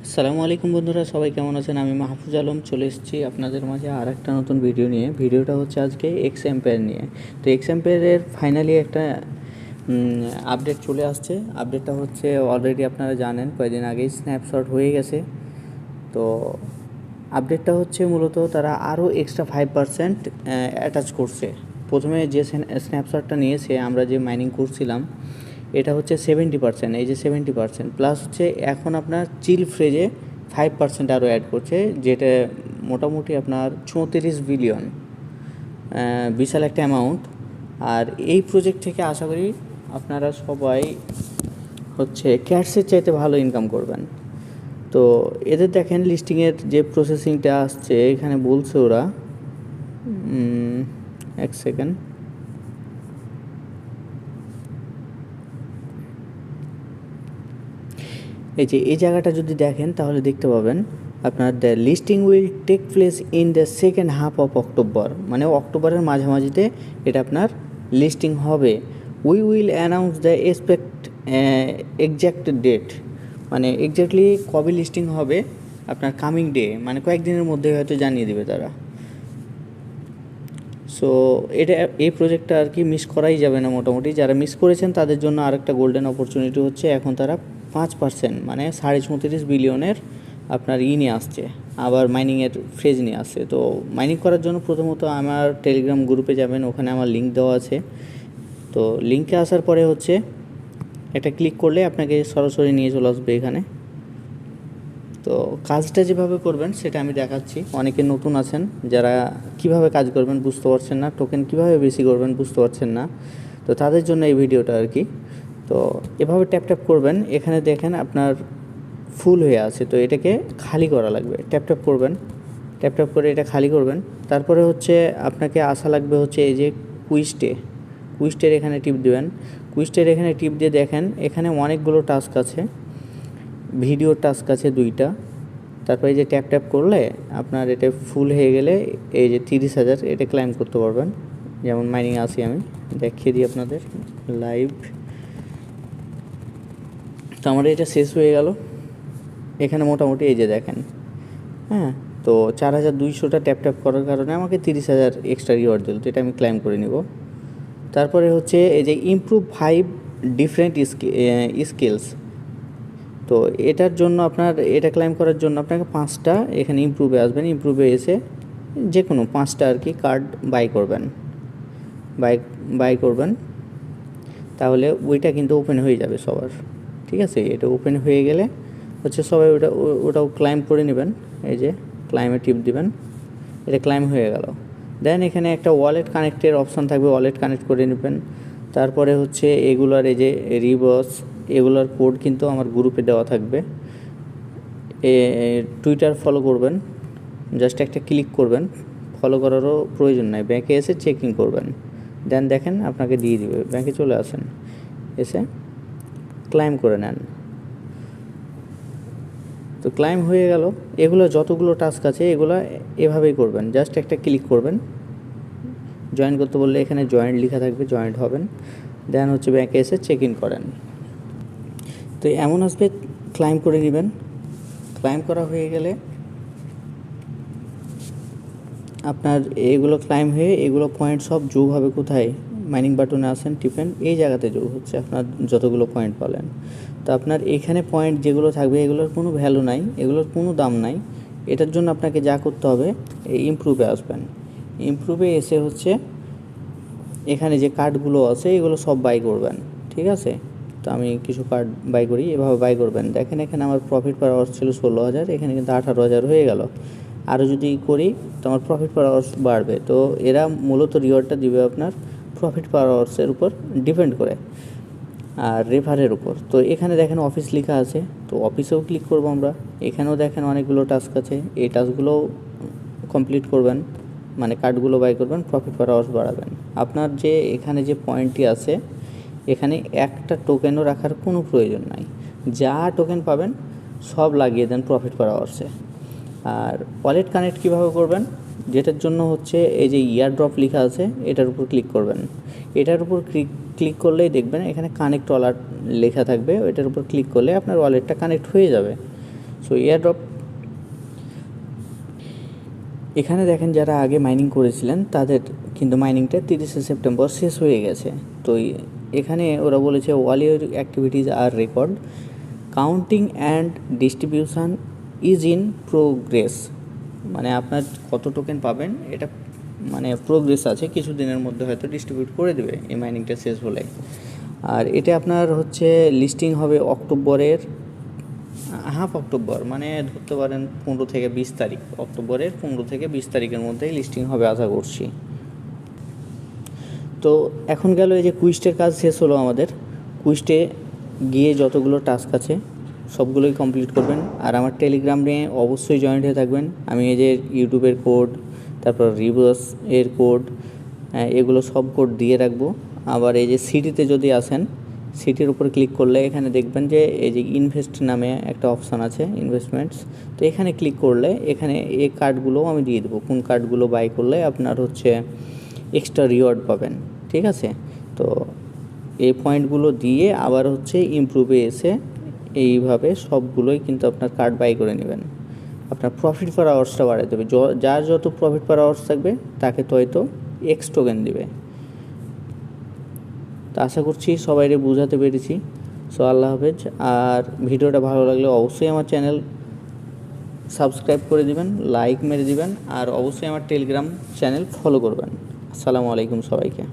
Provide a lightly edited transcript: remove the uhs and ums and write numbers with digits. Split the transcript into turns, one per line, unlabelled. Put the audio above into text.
আসসালামু আলাইকুম বন্ধুরা, সবাই কেমন আছেন? আমি মাহফুজ আলম চলে এসেছি আপনাদের মাঝে আর একটা নতুন ভিডিও নিয়ে। ভিডিওটা হচ্ছে আজকে এক্স এম্পায়ার নিয়ে। তো এক্স এম্পায়ারের ফাইনালি একটা আপডেট চলে আসছে। আপডেটটা হচ্ছে অলরেডি আপনারা জানেন, কয়েকদিন আগেই স্ন্যাপশট হয়ে গেছে। তো আপডেটটা হচ্ছে মূলত তারা আরও এক্সট্রা 5% অ্যাটাচ করছে। প্রথমে যে স্ন্যাপশটটা নিয়েছে আমরা যে মাইনিং করছিলাম, এটা হচ্ছে 70%, এই যে 70% প্লাস হচ্ছে এখন আপনার চিল ফ্রেজে 5% আরও অ্যাড করছে, যেটা মোটামুটি আপনার 34 বিলিয়ন, বিশাল একটা অ্যামাউন্ট। আর এই প্রজেক্ট থেকে আশা করি আপনারা সবাই হচ্ছে ক্যাটসের চাইতে ভালো ইনকাম করবেন। তো এদের দেখেন লিস্টিংয়ের যে প্রসেসিংটা আসছে, এখানে বলছে ওরা, এক সেকেন্ড, এই যে এই জায়গাটা যদি দেখেন তাহলে দেখতে পাবেন আপনার the listing will take place in the second half of October, মানে অক্টোবরের মাঝামাঝিতে এটা আপনার লিস্টিং হবে। We will announce the exact date, মানে এক্স্যাক্টলি কবে লিস্টিং হবে আপনার কামিং ডে, মানে কয়েকদিনের মধ্যে হয়তো জানিয়ে দেবে তারা। সো এটা এই প্রজেক্টটা আর কি মিস করাই যাবে না। মোটামুটি যারা মিস করেছেন তাদের জন্য আরেকটা গোল্ডেন অপরচুনিটি হচ্ছে, এখন তারা 5% মানে 34.5 বিলিয়নের আপনার নিয়ে আসছে, আবার মাইনিংয়ের ফ্রেজ নিয়ে আসছে। তো মাইনিং করার জন্য প্রথমত আমার টেলিগ্রাম গ্রুপে যাবেন, ওখানে আমার লিঙ্ক দেওয়া আছে। তো লিঙ্কে আসার পরে হচ্ছে একটা ক্লিক করলে আপনাকে সরাসরি নিয়ে চলে আসবে এখানে। তো কাজটা যেভাবে করবেন সেটা আমি দেখাচ্ছি। অনেকে নতুন আছেন যারা কিভাবে কাজ করবেন বুঝতে পারছেন না, টোকেন কিভাবে বেশি করবেন বুঝতে পারছেন না, তো তাদের জন্য এই ভিডিওটা আর কি। তো এভাবে ট্যাপ ট্যাপ করবেন, এখানে দেখেন আপনার ফুল হয়ে আছে, তো এটাকে খালি করা লাগবে। ট্যাপ ট্যাপ করবেন, ট্যাপ ট্যাপ করে এটা খালি করবেন। তারপরে হচ্ছে আপনাকে আসা লাগবে হচ্ছে এই যে কুইস্টের এখানে টিপ দেবেন। কুইস্টের এখানে টিপ দিয়ে দেখেন এখানে অনেকগুলো টাস্ক আছে, ভিডিও টাস্ক আছে 2টা। তারপরে এই যে ট্যাপ ট্যাপ করলে আপনার এটা ফুল হয়ে গেলে এই যে 30,000 এটা ক্লাইম করতে পারবেন। যেমন মাইনিং আসি, আমি দেখিয়ে দিই আপনাদের লাইভ। তো আমার এটা শেষ হয়ে গেল। এখানে মোটামুটি এই যে দেখেন, হ্যাঁ, তো 4200টা ট্যাপ ট্যাপ করার কারণে আমাকে 30,000 এক্সট্রা রিওয়ার্ড দিল, তো এটা আমি ক্লাইম করে নিব। তারপরে হচ্ছে এই যে ইমপ্রুভ 5 ডিফারেন্ট স্কিলস, তো এটার জন্য আপনার এটা ক্লাইম করার জন্য আপনাকে 5টা এখানে ইমপ্রুভে আসবেন। ইমপ্রুভে এসে যে কোনো 5টা আর কি কার্ড বাই করবেন, বাই করবেন, তাহলে ওইটা কিন্তু ওপেন হয়ে যাবে সবার। ঠিক আছে, এটা ওপেন হয়ে গেলে হচ্ছে সবাই ওটাও ক্লাইম করে নেবেন। এই যে ক্লাইমে টিপ দিবেন, এটা ক্লাইম হয়ে গেল। দেন এখানে একটা ওয়ালেট কানেক্টের অপশান থাকবে, ওয়ালেট কানেক্ট করে নেবেন। তারপরে হচ্ছে এগুলার এই যে রিবস, এগুলোর কোড কিন্তু আমার গ্রুপে দেওয়া থাকবে। টুইটার ফলো করবেন, জাস্ট একটা ক্লিক করবেন, ফলো করারও প্রয়োজন নাই, ব্যাংকে এসে চেকিং করবেন। দেন দেখেন আপনাকে দিয়ে দিবে, ব্যাংকে চলে আসেন, এসে ক্লাইম করে নেন। তো ক্লাইম হয়ে গেল। এগুলো যতগুলো টাস্ক আছে এগুলো এভাবেই করবেন, জাস্ট একটা ক্লিক করবেন। জয়েন করতে বললে এখানে জয়েন্ট লেখা থাকবে, জয়েন্ট হবেন। দেন হচ্ছে ব্যাংকে এসে চেক ইন করেন। তো এমন আসবে, ক্লাইম করে নেবেন। ক্লাইম করা হয়ে গেলে আপনার এগুলো ক্লাইম হয়ে এগুলো পয়েন্ট সব যোগ হবে কোথায়, মাইনিং বাটনে আসেন, টিপেন, এই জায়গাতে যোগ হচ্ছে আপনার যতগুলো পয়েন্ট পালেন। তো আপনার এখানে পয়েন্ট যেগুলো থাকবে এগুলোর কোনো ভ্যালু নাই, এগুলোর কোনো দাম নাই। এটার জন্য আপনাকে যা করতে হবে, এই ইমপ্রুভে আসবেন। ইমপ্রুভে এসে হচ্ছে এখানে যে কার্ডগুলো আছে এগুলো সব বাই করবেন। ঠিক আছে, তো আমি কিছু কার্ড বাই করি, এভাবে বাই করবেন। দেখেন এখানে আমার প্রফিট পার আওয়ার্স ছিল 16,000, এখানে কিন্তু 18,000 হয়ে গেল। আরও যদি করি তো আমার প্রফিট পার আওয়ার্স বাড়বে। তো এরা মূলত রিওয়ার্ডটা দিবে আপনার প্রফিট পার আওয়ার্সের উপর ডিপেন্ড করে, আর রেফারের উপর। তো এখানে দেখেন অফিস লেখা আছে, তো অফিসেও ক্লিক করবো আমরা। এখানেও দেখেন অনেকগুলো টাস্ক আছে, এই টাস্কগুলোও কমপ্লিট করবেন, মানে কার্ডগুলো বাই করবেন, প্রফিট পার আওয়ার্স বাড়াবেন। আপনার যে এখানে যে পয়েন্টটি আছে এখানে একটা টোকেনও রাখার কোনো প্রয়োজন নাই, যা টোকেন পাবেন সব লাগিয়ে দেন প্রফিট পার আওয়ার্সে। আর ওয়ালেট কানেক্ট কীভাবে করবেন, যেটার জন্য হচ্ছে এই যে ইয়ার ড্রপ লেখা আছে এটার উপর ক্লিক করবেন। এটার উপর ক্লিক করলেই দেখবেন এখানে কানেক্ট ওয়ালেট লেখা থাকবে, এটার উপর ক্লিক করলে আপনার ওয়ালেটটা কানেক্ট হয়ে যাবে। সো এয়ারড্রপ এখানে দেখেন যারা আগে মাইনিং করেছিলেন তাদের কিন্তু মাইনিংটা 30শে সেপ্টেম্বর শেষ হয়ে গেছে। তো এখানে ওরা বলেছে all your activities are record, counting and distribution is in progress. মানে আপনার কত টোকেন পাবেন এটা মানে প্রোগ্রেস আছে, কিছু দিনের মধ্যে হয়তো ডিস্ট্রিবিউট করে দেবে এই মাইনিংটা শেষ হলে। আর এটা আপনার হচ্ছে লিস্টিং হবে অক্টোবরের হাফ অক্টোবর, মানে ধরতে পারেন 15 থেকে 20 তারিখ, অক্টোবরের 15 থেকে 20 তারিখের মধ্যেই লিস্টিং হবে আশা করছি। তো এখন গেল এই যে কুইস্টের কাজ শেষ হলো আমাদের। কুইস্টে গিয়ে যতগুলো টাস্ক আছে সবগুলোই কমপ্লিট করবেন। আর আমার টেলিগ্রামে অবশ্যই জয়েন্ট হয়ে থাকবেন। আমি এই যে ইউটিউবের কোড, তারপর রিভার্স এর কোড, এগুলো সব কোড দিয়ে রাখবো। আবার এই যে সিটিতে যদি আসেন, সিটির উপর ক্লিক করলে এখানে দেখবেন যে এই যে ইনভেস্ট নামে একটা অপশান আছে, ইনভেস্টমেন্টস। তো এখানে ক্লিক করলে এখানে এই কার্ডগুলোও আমি দিয়ে দেবো, কোন কার্ডগুলো বাই করলে আপনার হচ্ছে এক্সট্রা রিওয়ার্ড পাবেন। ঠিক আছে, তো এই পয়েন্টগুলো দিয়ে আবার হচ্ছে ইমপ্রুভে এসে এইভাবে সবগুলোই কিন্তু আপনার কার্ড বাই করে নেবেন। আপনার প্রফিট পার আওয়ার্সটা বাড়াই দেবে, যার যত প্রফিট পার আওয়ার্স থাকবে তাকে তো হয়তো এক্স টোকেন দেবে। তো আশা করছি সবাইকে বোঝাতে পেরেছি। সো আল্লাহ হাফেজ। আর ভিডিওটা ভালো লাগলে অবশ্যই আমার চ্যানেল সাবস্ক্রাইব করে দিবেন, লাইক মেরে দিবেন, আর অবশ্যই আমার টেলিগ্রাম চ্যানেল ফলো করবেন। আসসালামু আলাইকুম সবাইকে।